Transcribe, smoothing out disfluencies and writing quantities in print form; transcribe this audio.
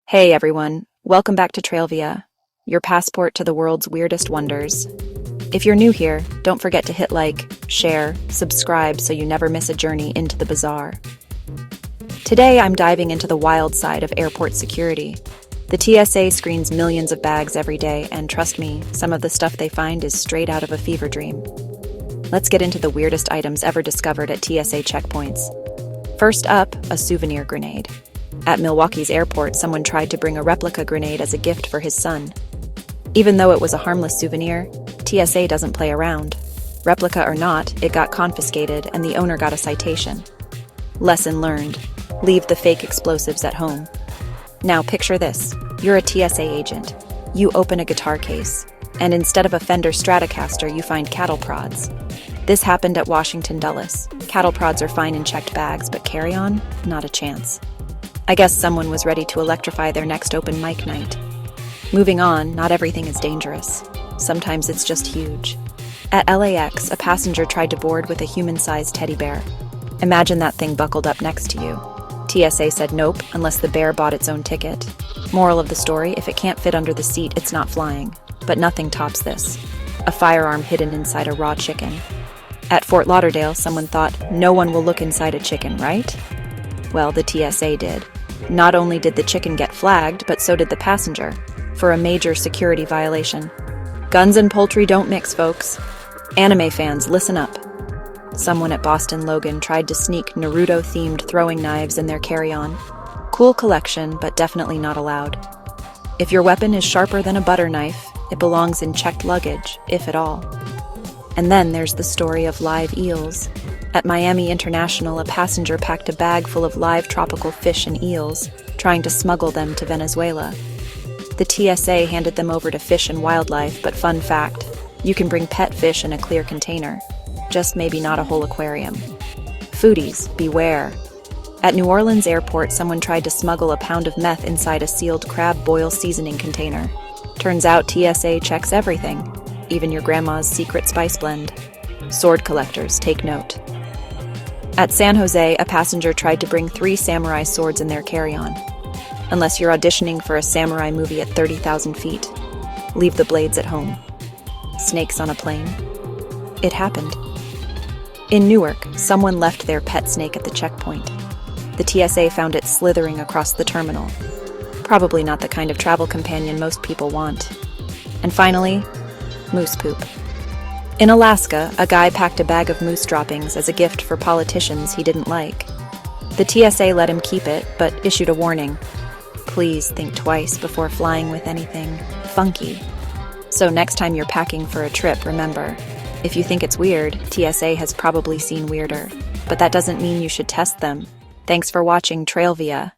Hey everyone, welcome back to Trailvia, your passport to the world's weirdest wonders. If you're new here, don't forget to hit like, share, subscribe so you never miss a journey into the bizarre. Today I'm diving into the wild side of airport security. The TSA screens millions of bags every day, and trust me, some of the stuff they find is straight out of a fever dream. Let's get into the weirdest items ever discovered at TSA checkpoints. First up, a souvenir grenade. At Milwaukee's airport, someone tried to bring a replica grenade as a gift for his son. Even though it was a harmless souvenir, TSA doesn't play around. Replica or not, it got confiscated and the owner got a citation. Lesson learned: leave the fake explosives at home. Now picture this: you're a TSA agent. You open a guitar case, and instead of a Fender Stratocaster, you find cattle prods. This happened at Washington Dulles. Cattle prods are fine in checked bags, but carry-on? Not a chance. I guess someone was ready to electrify their next open mic night. Moving on, not everything is dangerous. Sometimes it's just huge. At LAX, a passenger tried to board with a human-sized teddy bear. Imagine that thing buckled up next to you. TSA said nope, unless the bear bought its own ticket. Moral of the story: if it can't fit under the seat, it's not flying. But nothing tops this: a firearm hidden inside a raw chicken. At Fort Lauderdale, someone thought, no one will look inside a chicken, right? Well, the TSA did. Not only did the chicken get flagged, but so did the passenger, for a major security violation. Guns and poultry don't mix, folks. Anime fans, listen up. Someone at Boston Logan tried to sneak Naruto-themed throwing knives in their carry-on. Cool collection, but definitely not allowed. If your weapon is sharper than a butter knife, it belongs in checked luggage, if at all. And then there's the story of live eels. At Miami International, a passenger packed a bag full of live tropical fish and eels, trying to smuggle them to Venezuela. The TSA handed them over to Fish and Wildlife, but fun fact: you can bring pet fish in a clear container, just maybe not a whole aquarium. Foodies, beware. At New Orleans Airport, someone tried to smuggle a pound of meth inside a sealed crab boil seasoning container. Turns out TSA checks everything, even your grandma's secret spice blend. Sword collectors, take note. At San Jose, a passenger tried to bring 3 samurai swords in their carry-on. Unless you're auditioning for a samurai movie at 30,000 feet, leave the blades at home. Snakes on a plane? It happened. In Newark, someone left their pet snake at the checkpoint. The TSA found it slithering across the terminal. Probably not the kind of travel companion most people want. And finally, moose poop. In Alaska, a guy packed a bag of moose droppings as a gift for politicians he didn't like. The TSA let him keep it, but issued a warning: please think twice before flying with anything funky. So next time you're packing for a trip, remember, if you think it's weird, TSA has probably seen weirder. But that doesn't mean you should test them. Thanks for watching Trailvia.